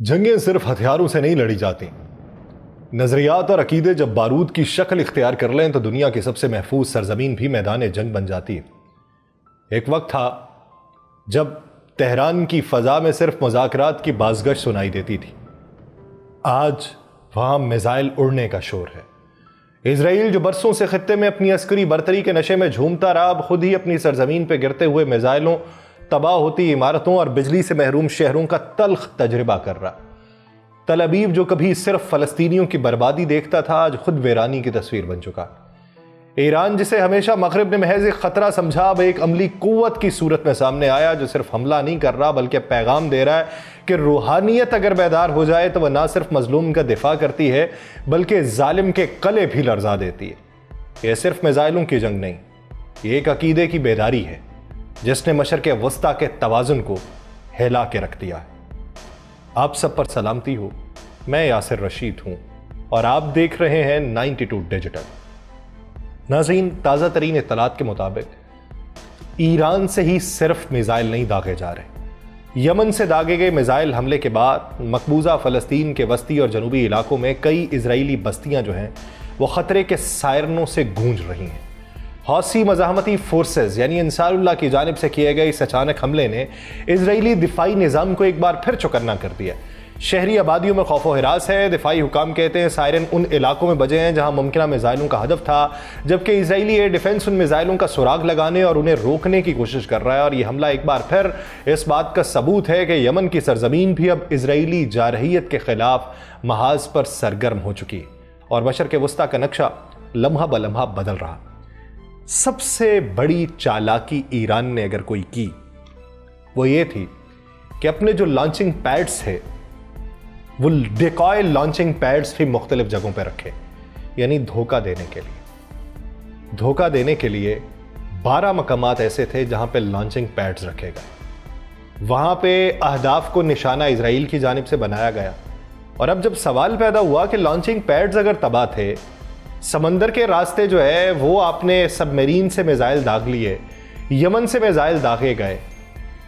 जंगें सिर्फ हथियारों से नहीं लड़ी जाती। नजरियात और अकीदे जब बारूद की शक्ल इख्तियार कर लें तो दुनिया की सबसे महफूज सरजमीन भी मैदान जंग बन जाती है। एक वक्त था जब तेहरान की फजा में सिर्फ मुज़ाकरात की बाज़गश सुनाई देती थी। आज वहां मिसाइल उड़ने का शोर है। इजराइल जो बरसों से खित्ते में अपनी अस्करी बरतरी के नशे में झूमता रहा, अब खुद ही अपनी सरजमीन पर गिरते हुए मिसाइलों, तबाह होती इमारतों और बिजली से महरूम शहरों का तल्ख तजर्बा कर रहा। तल अबीब जो कभी सिर्फ फलस्तीनियों की बर्बादी देखता था, आज खुद वीरानी की तस्वीर बन चुका। ईरान जिसे हमेशा मगरिब ने महज एक खतरा समझा, अब एक अमली कुव्वत की सूरत में सामने आया जो सिर्फ हमला नहीं कर रहा बल्कि पैगाम दे रहा है कि रूहानियत अगर बेदार हो जाए तो वह ना सिर्फ मजलूम का दिफा करती है बल्कि जालिम के कले भी लर्जा देती है। यह सिर्फ मिसाइलों की जंग नहीं, ये एक अकीदे की बेदारी है जिसने मशरक़े वस्ता के तवाज़ुन को हिला के रख दिया है। आप सब पर सलामती हो, मैं यासिर रशीद हूं और आप देख रहे हैं 92 डिजिटल। नाज़रीन, ताज़ा तरीन इत्तलात के मुताबिक ईरान से ही सिर्फ मिसाइल नहीं दागे जा रहे। यमन से दागे गए मिसाइल हमले के बाद मकबूजा फ़लस्तीन के वस्ती और जनूबी इलाकों में कई इजरायली बस्तियां जो हैं वो ख़तरे के सायरनों से गूंज रही हैं। हौसी मज़ाहमती फोर्सेस यानी अंसारुल्लाह की जानिब से किए गए इस अचानक हमले ने इजरायली दिफाई निज़ाम को एक बार फिर चौकन्ना कर दिया। शहरी आबादियों में खौफ व हिरास है। दिफाई हुकाम कहते हैं सायरन उन इलाकों में बजे हैं जहां मुमकिन मिसाइलों का हदफ था, जबकि इजरायली एयर डिफेंस उन मिसाइलों का सुराग लगाने और उन्हें रोकने की कोशिश कर रहा है। और यह हमला एक बार फिर इस बात का सबूत है कि यमन की सरजमीन भी अब इजरायली जारहियत के खिलाफ महाज पर सरगर्म हो चुकी है और मशरक़े वस्ता का नक्शा लम्हा ब लम्हा बदल रहा। सबसे बड़ी चालाकी ईरान ने अगर कोई की वो ये थी कि अपने जो लॉन्चिंग पैड्स थे वो डिकॉय लॉन्चिंग पैड्स भी मुख्तलिफ जगहों पर रखे, यानी धोखा देने के लिए 12 मकामात ऐसे थे जहां पे लॉन्चिंग पैड्स रखे गए। वहां पे अहदाफ को निशाना इजराइल की जानिब से बनाया गया। और अब जब सवाल पैदा हुआ कि लॉन्चिंग पैड्स अगर तबाह थे, समंदर के रास्ते जो है वो आपने सबमरीन से मिसाइल दाग लिए, यमन से मिसाइल दागे गए,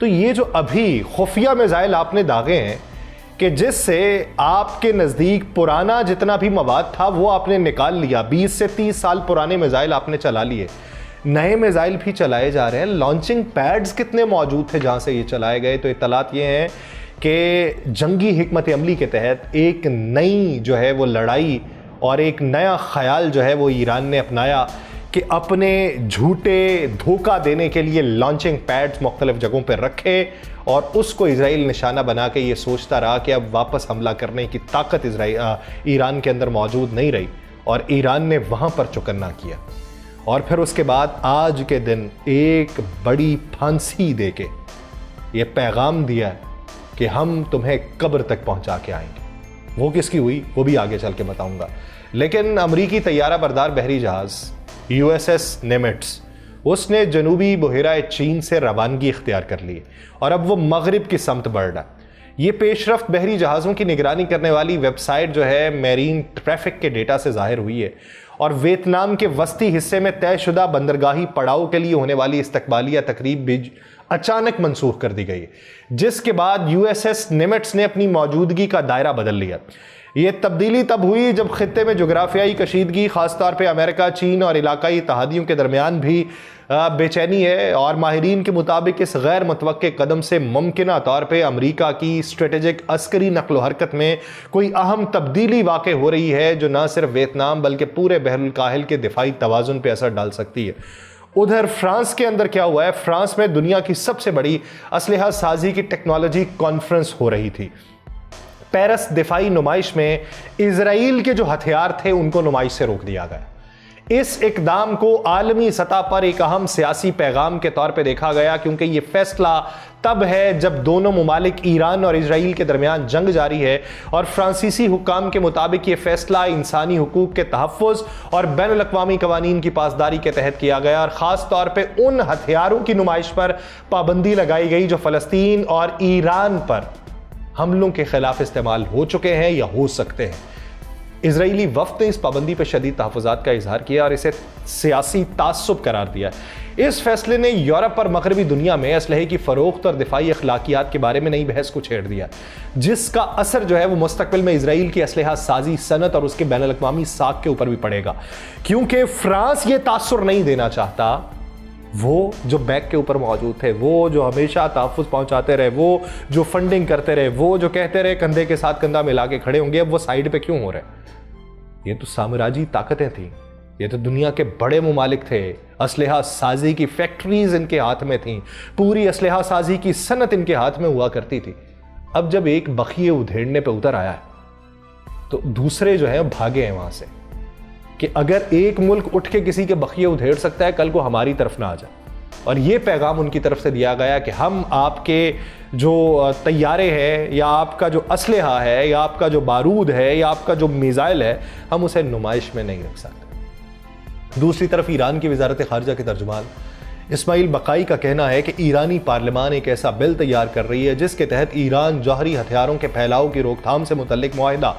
तो ये जो अभी खुफिया मिसाइल आपने दागे हैं कि जिससे आपके नज़दीक पुराना जितना भी मवाद था वो आपने निकाल लिया, 20 से 30 साल पुराने मिसाइल आपने चला लिए, नए मिसाइल भी चलाए जा रहे हैं। लॉन्चिंग पैड्स कितने मौजूद थे जहां से ये चलाए गए? तो इत्तलात ये हैं कि जंगी हिकमत अमली के तहत एक नई जो है वो लड़ाई और एक नया ख्याल जो है वो ईरान ने अपनाया कि अपने झूठे धोखा देने के लिए लॉन्चिंग पैड्स मुख्तलिफ जगहों पर रखे और उसको इजराइल निशाना बना के ये सोचता रहा कि अब वापस हमला करने की ताकत ईरान के अंदर मौजूद नहीं रही और ईरान ने वहाँ पर चौकन्ना किया। और फिर उसके बाद आज के दिन एक बड़ी फांसी दे के ये पैगाम दिया कि हम तुम्हें कब्र तक पहुँचा के आएंगे। वो किसकी हुई वो भी आगे चल के बताऊंगा। लेकिन अमरीकी तैयारा बरदार बहरी जहाज USS निमिट्स उसने जनूबी बहेरा चीन से रवानगी इख्तियार कर ली और अब वो मगरिब की समत बढ़ रहा। ये पेशरफ्त बहरी जहाज़ों की निगरानी करने वाली वेबसाइट जो है मैरीन ट्रैफिक के डेटा से जाहिर हुई है और वियतनाम के वस्ती हिस्से में तयशुदा बंदरगाही पड़ाव के लिए होने वाली इस्तकबालिया तकरीब भी अचानक मनसूख कर दी गई है, जिसके बाद USS निमिट्स ने अपनी मौजूदगी का दायरा बदल लिया। ये तब्दीली तब हुई जब खित्ते में जोग्राफियाई कशीदगी, खासतौर पे अमेरिका, चीन और इलाकाई इत्तेहादियों के दरमियान भी बेचैनी है और माहिरीन के मुताबिक इस गैर मुतवक्के कदम से मुमकिना तौर पे अमेरिका की स्ट्रेटेजिक अस्करी नकलो हरकत में कोई अहम तब्दीली वाक़ हो रही है जो न सिर्फ वियतनाम बल्कि पूरे बहरुल काहिल के दिफाई तवाज़ुन पे असर डाल सकती है। उधर फ्रांस के अंदर क्या हुआ है? फ्रांस में दुनिया की सबसे बड़ी असलहा साजी की टेक्नोलॉजी कॉन्फ्रेंस हो रही थी। पेरिस दिफाई नुमाइश में इजराइल के जो हथियार थे उनको नुमाइश से रोक दिया गया। इस इकदाम को आलमी सतह पर एक अहम सियासी पैगाम के तौर पे देखा गया, क्योंकि ये फैसला तब है जब दोनों मुमालिक ईरान और इजराइल के दरमियान जंग जारी है और फ्रांसीसी हुक्काम के मुताबिक ये फैसला इंसानी हुकूक के तहफ़्फ़ुज़ और बैनुल अक़वामी क़वानीन की पासदारी के तहत किया गया और ख़ास तौर पर उन हथियारों की नुमाइश पर पाबंदी लगाई गई जो फ़लस्तीन और ईरान पर हमलों के खिलाफ इस्तेमाल हो चुके हैं या हो सकते हैं। इजरायली वफ्द ने इस पाबंदी पर शदीद तहफ़्फ़ुज़ात का इजहार किया और इसे सियासी तासुब करार दिया। इस फैसले ने यूरोप और मगरबी दुनिया में असलहे की फ़रोख्त और दिफाई अखलाकियात के बारे में नई बहस को छेड़ दिया, जिसका असर जो है वो मुस्तकबिल में इसराइल की असलहा साजी सनत और उसके बैनुल अक़वामी साख के ऊपर भी पड़ेगा, क्योंकि फ्रांस ये तासुर नहीं देना चाहता, वो जो बैक के ऊपर मौजूद थे, वो जो हमेशा तहफ़्फ़ुज़ पहुंचाते रहे, वो जो फंडिंग करते रहे, वो जो कहते रहे कंधे के साथ कंधा मिला के खड़े होंगे, अब वो साइड पे क्यों हो रहे? ये तो साम्राज्यी ताकतें थी, ये तो दुनिया के बड़े मुमालिक थे, असलहा साजी की फैक्ट्रीज इनके हाथ में थी, पूरी असलहा साजी की सनत इनके हाथ में हुआ करती थी। अब जब एक बखिए उधेड़ने पे उतर आया है तो दूसरे जो है भागे हैं वहां से कि अगर एक मुल्क उठ के किसी के बखिए उधेड़ सकता है, कल को हमारी तरफ ना आ जाए। और ये पैगाम उनकी तरफ से दिया गया कि हम आपके जो तैयारे हैं या आपका जो असलहा है या आपका जो बारूद है या आपका जो मिसाइल है, हम उसे नुमाइश में नहीं रख सकते। दूसरी तरफ ईरान की वजारत खारजा के तर्जुमान इस्माइल बकाई का कहना है कि ईरानी पार्लियामान एक ऐसा बिल तैयार कर रही है जिसके तहत ईरान जौहरी हथियारों के फैलाव की रोकथाम से मुतल्लिक मुआहिदा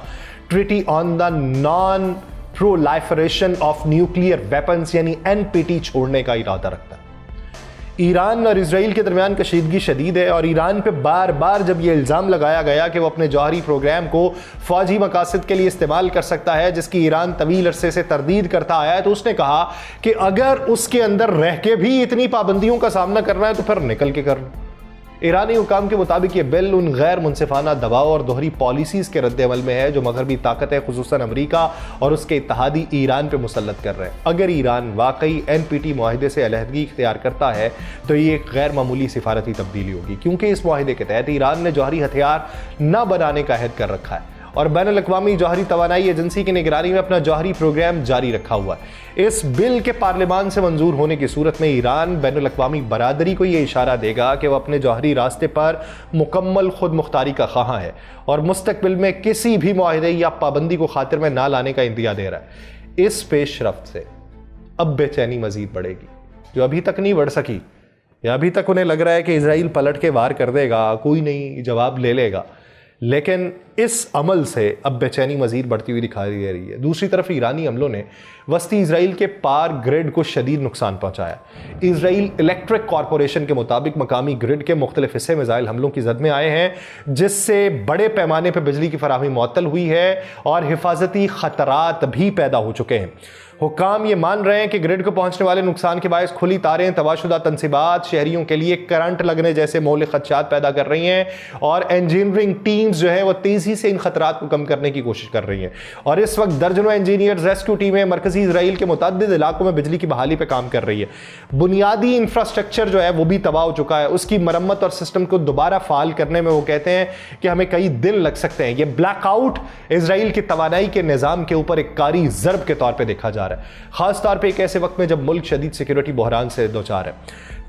treaty on the non proliferation of nuclear weapons यानी NPT छोड़ने का इरादा रखता है। ईरान और इजराइल के दरमियान कशीदगी शदीद है और ईरान पे बार बार जब यह इल्ज़ाम लगाया गया कि वो अपने जौहरी प्रोग्राम को फौजी मकासद के लिए इस्तेमाल कर सकता है, जिसकी ईरान तवील अरसे से तरदीद करता आया है, तो उसने कहा कि अगर उसके अंदर रह के भी इतनी पाबंदियों का सामना करना है तो फिर निकल के कर लो। ईरानी हुकाम के मुताबिक यह बिल उन गैर मुनसिफाना दबाव और दोहरी पॉलिसीज़ के रद्द-ए-अमल में है जो मगरबी ताकतें खुसूसन अमरीका और उसके इत्तहादी ईरान पर मुसल्लत कर रहे हैं। अगर ईरान वाकई NPT मुआहिदे से अलहदगी इख्तियार करता है तो ये एक गैर मामूली सिफारती तब्दीली होगी, क्योंकि इस मुआहिदे के तहत ईरान ने जौहरी हथियार न बनाने का अहद कर रखा है और बैनुल अक़वामी जौहरी तवानाई एजेंसी की निगरानी में अपना जौहरी प्रोग्राम जारी रखा हुआ है। इस बिल के पार्लियामान से मंजूर होने की सूरत में ईरान बैनुल अक़वामी बरादरी को यह इशारा देगा कि वह अपने जौहरी रास्ते पर मुकम्मल खुद मुख्तारी का ख़्वाह है और मुस्तकबिल में किसी भी मुआहिदे या पाबंदी को खातिर में ना लाने का इंदिया दे रहा है। इस पेशरफ्त से अब बेचैनी मजीद बढ़ेगी, जो अभी तक नहीं बढ़ सकी, या अभी तक उन्हें लग रहा है कि इजराइल पलट के वार कर देगा, कोई नहीं जवाब ले लेगा, लेकिन इस अमल से अब बेचैनी मजीद बढ़ती हुई दिखाई दे रही है। दूसरी तरफ ईरानी हमलों ने वस्ती इजराइल के पार ग्रिड को शदीद नुकसान पहुंचाया। इजराइल इलेक्ट्रिक कॉरपोरेशन के मुताबिक मकामी ग्रिड के मुख्तलिफ हिस्से मिसाइल हमलों की जद में आए हैं, जिससे बड़े पैमाने पर बिजली की फराहमी मुअत्तल हुई है और हिफाजती खतरात भी पैदा हो चुके हैं। हुकाम ये मान रहे हैं कि ग्रिड को पहुंचने वाले नुकसान के बायस खुली तारें, तबाशुदा तनसीबात शहरियों के लिए करंट लगने जैसे मौलिक खदशात पैदा कर रही हैं और इंजीनियरिंग टीम्स जो है वो तेजी से इन खतरात को कम करने की कोशिश कर रही हैं। और इस वक्त दर्जनों इंजीनियर्स, रेस्क्यू टीमें मरकजी इजराइल के मुतअद्दिद इलाकों में बिजली की बहाली पर काम कर रही है। बुनियादी इंफ्रास्ट्रक्चर जो है वो भी तबाह हो चुका है, उसकी मरम्मत और सिस्टम को दोबारा फाल करने में वो कहते हैं कि हमें कई दिन लग सकते हैं। ये ब्लैकआउट इजराइल की तवानाई के निज़ाम के ऊपर एक कारी ज़र्ब के तौर पर देखा जा रहा है, खास तौर पे एक ऐसे वक्त में जब मुल्क शदीद सिक्योरिटी बहरान से दो चार है।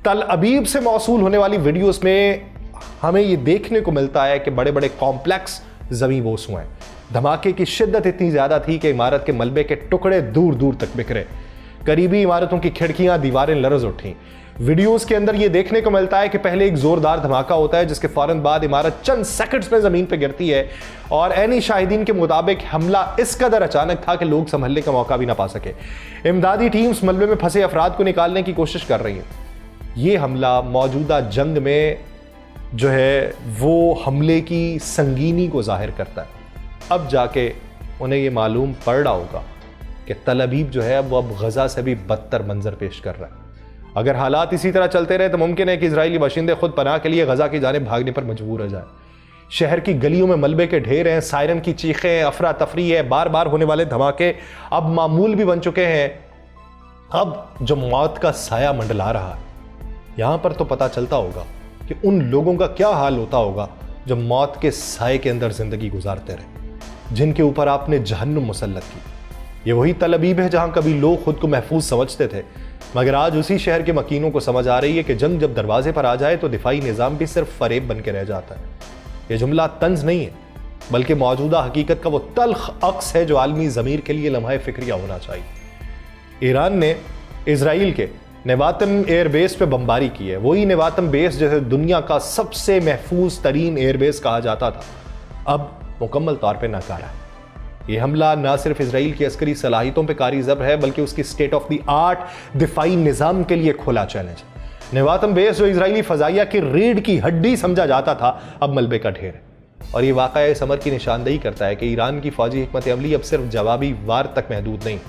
तल अबीब से मौसूल होने वाली वीडियोस में हमें यह देखने को मिलता है कि बड़े बड़े कॉम्प्लेक्स जमीन बोस हुए हैं। धमाके की शिद्दत इतनी ज्यादा थी कि इमारत के मलबे के टुकड़े दूर दूर तक बिखरे, करीबी इमारतों की खिड़कियां दीवारें लरज उठी। वीडियोस के अंदर यह देखने को मिलता है कि पहले एक जोरदार धमाका होता है जिसके फौरन बाद इमारत चंद सेकंड्स में जमीन पर गिरती है और ऐनी शाहिदीन के मुताबिक हमला इस कदर अचानक था कि लोग संभलने का मौका भी ना पा सके। इमदादी टीम्स मलबे में फंसे अफराद को निकालने की कोशिश कर रही हैं। यह हमला मौजूदा जंग में जो है वो हमले की संगीनी को जाहिर करता है। अब जाके उन्हें यह मालूम पड़ रहा होगा कि तल अबीब जो है वो अब गजा से भी बदतर मंजर पेश कर रहा है। अगर हालात इसी तरह चलते रहे तो मुमकिन है कि इजरायली बाशिंदे खुद पनाह के लिए गजा की जानिब भागने पर मजबूर हो जाए। शहर की गलियों में मलबे के ढेर हैं, सायरन की चीखें, अफरा तफरी है, बार बार होने वाले धमाके अब मामूल भी बन चुके हैं। अब जो मौत का साया मंडला रहा है, यहां पर तो पता चलता होगा कि उन लोगों का क्या हाल होता होगा जो मौत के साए के अंदर जिंदगी गुजारते रहे, जिनके ऊपर आपने जहन्नुम मुसल्लत की। ये वही तल अबीब है जहां कभी लोग खुद को महफूज समझते थे, मगर आज उसी शहर के मकीनों को समझ आ रही है कि जंग जब दरवाजे पर आ जाए तो दिफाई निज़ाम भी सिर्फ फरेब बन के रह जाता है। यह जुमला तंज नहीं है, बल्कि मौजूदा हकीकत का वो तल्ख अक्स है जो आलमी ज़मीर के लिए लम्हा फिक्रिया होना चाहिए। ईरान ने इजराइल के नेवातम एयरबेस पे बमबारी की है, वही नेवातम बेस जैसे दुनिया का सबसे महफूज तरीन एयरबेस कहा जाता था, अब मुकम्मल तौर पर नाकारा है। ये हमला न सिर्फ इजराइल की अस्करी सलाहियतों पर कारी ज़बर है बल्कि उसकी स्टेट ऑफ द आर्ट दिफाई निज़ाम के लिए खुला चैलेंज है। नेवातम बेस जो इजरायली फजाइया की रीढ़ की हड्डी समझा जाता था अब मलबे का ढेर है। और ये वाक़या इस अमर की निशानदेही करता है कि ईरान की फौजी हिकमत अमली अब सिर्फ जवाबी वार तक महदूद नहीं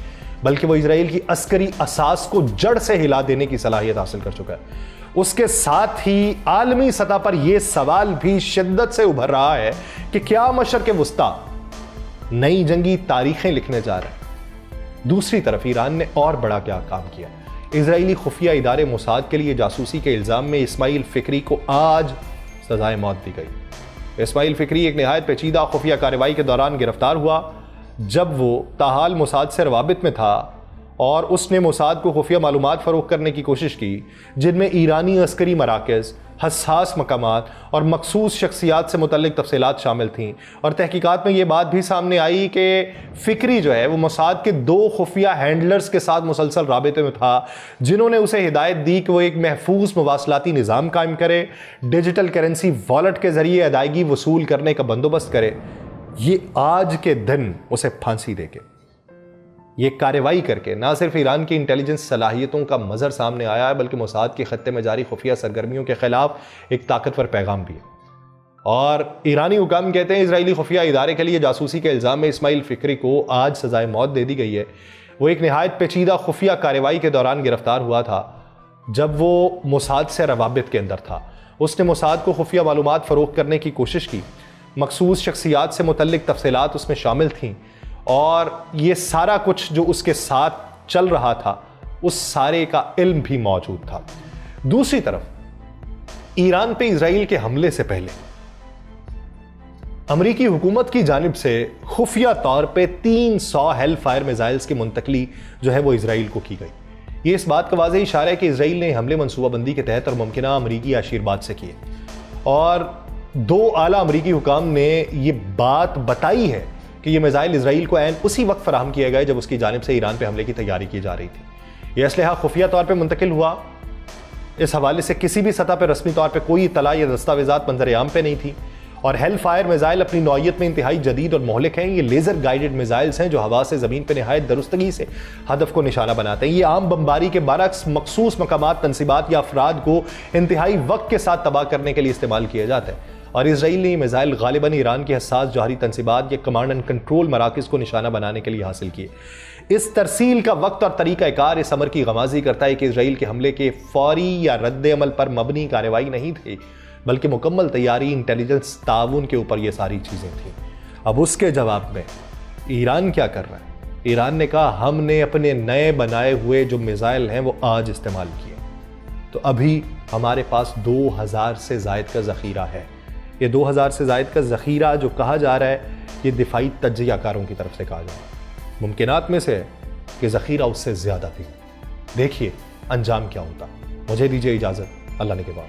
बल्कि वो इजराइल की अस्करी असास को जड़ से हिला देने की सलाहियत हासिल कर चुका है। उसके साथ ही आलमी सतह पर यह सवाल भी शिद्दत से उभर रहा है कि क्या मशरक़ वुस्ता नई जंगी तारीखें लिखने जा रहा है। दूसरी तरफ ईरान ने और बड़ा क्या काम किया। इजरायली खुफिया इदारे मोसाद के लिए जासूसी के इल्ज़ाम में इस्माइल फ़िक्री को आज सजाए मौत दी गई। इस्माइल फ़िक्री एक नहायत पेचीदा खुफिया कार्रवाई के दौरान गिरफ्तार हुआ जब वो ताहाल मोसाद से रवाबित में था और उसने मोसाद को खुफिया मालूमात फ़रोग़ करने की कोशिश की जिनमें ईरानी अस्करी मराकज़, हसास मकामात और मखसूस शख्सियात से मुतल्लिक तफसीलात शामिल थीं। और तहकीकात में ये बात भी सामने आई कि फ़िक्री जो है वो मोसाद के 2 खुफिया हैंडलर्स के साथ मुसलसल राबिते में था जिन्होंने उसे हिदायत दी कि वो एक महफूज मवासलाती निज़ाम कायम करे, डिजिटल करेंसी वॉलेट के ज़रिए अदायगी वसूल करने का बंदोबस्त करे। ये आज के दिन उसे फांसी देके ये कार्रवाई करके ना सिर्फ ईरान की इंटेलिजेंस सलाहियतों का मज़हर सामने आया है बल्कि मोसाद के खत्ते में जारी खुफिया सरगर्मियों के खिलाफ एक ताकतवर पैगाम भी है। और ईरानी हुकाम कहते हैं इजरायली खुफिया इदारे के लिए जासूसी के इल्ज़ाम में इस्माइल फ़िक्री को आज सजाए मौत दे दी गई है। वो एक नहायत पेचीदा खुफिया कार्रवाई के दौरान गिरफ्तार हुआ था जब वो मोसाद से रवाबित के अंदर था। उसने मोसाद को खुफिया मालूमात फ़रोग़ करने की कोशिश की, मखसूस शख्सियात से मुतल्लिक तफसीलात उसमें शामिल थीं और ये सारा कुछ जो उसके साथ चल रहा था उस सारे का इल्म भी मौजूद था। दूसरी तरफ ईरान पे इजराइल के हमले से पहले अमरीकी हुकूमत की जानिब से खुफिया तौर पे 300 हेल फायर मिसाइल्स की मुंतकली जो है वो इजराइल को की गई। ये इस बात का वाज़ेह इशारा है कि इजराइल ने हमले मनसूबाबंदी के तहत और मुमकिना अमरीकी आशीर्वाद से किए। और 2 आला अमरीकी हुकाम ने ये बात बताई है कि ये मिसाइल इजराइल को ऐन उसी वक्त फराहम किए गए जब उसकी जानिब से ईरान पे हमले की तैयारी की जा रही थी। यह असलहा खुफिया तौर पे मुंतकिल हुआ। इस हवाले से किसी भी सतह पर रस्मी तौर पे कोई इतला या दस्तावेजात मंजर आम पे नहीं थी। और हेल फायर मिसाइल अपनी नौइयत में इंतहाई जदीद और मोहलिक हैं। ये लेज़र गाइडेड मिसाइल्स हैं जो हवा से ज़मीन पर नहायत दुरुस्तगी से हदफ को निशाना बनाते हैं। ये आम बमबारी के बरअक्स मखसूस मकामात, तनसीबात या अफराद को इंतहाई वक्त के साथ तबाह करने के लिए इस्तेमाल किया जाता है। और इजराइल ने मिसाइल गालिबन ईरान की हसास जौहरी तनसीबात या कमांड एंड कंट्रोल मराकज़ को निशाना बनाने के लिए हासिल किए। इस तरसील का वक्त और तरीक़ाकार इस अमर की गमाज़ी करता है कि इजराइल के हमले के फौरी या रद्द अमल पर मबनी कार्रवाई नहीं थी बल्कि मुकम्मल तैयारी, इंटेलिजेंस ताउन के ऊपर ये सारी चीज़ें थीं। अब उसके जवाब में ईरान क्या कर रहा है? ईरान ने कहा हमने अपने नए बनाए हुए जो मिसाइल हैं वो आज इस्तेमाल किए। तो अभी हमारे पास 2000 से ज़ायद का ज़ख़ीरा है। ये 2000 से ज़ायद का ज़ख़ीरा जो कहा जा रहा है ये दिफाई तज्ज़ियाकारों की तरफ से कहा जा रहा है। मुमकिनात में से है कि ज़ख़ीरा उससे ज़्यादा भी। देखिए अंजाम क्या होता। मुझे दीजिए इजाज़त। अल्लाह ने के बाद।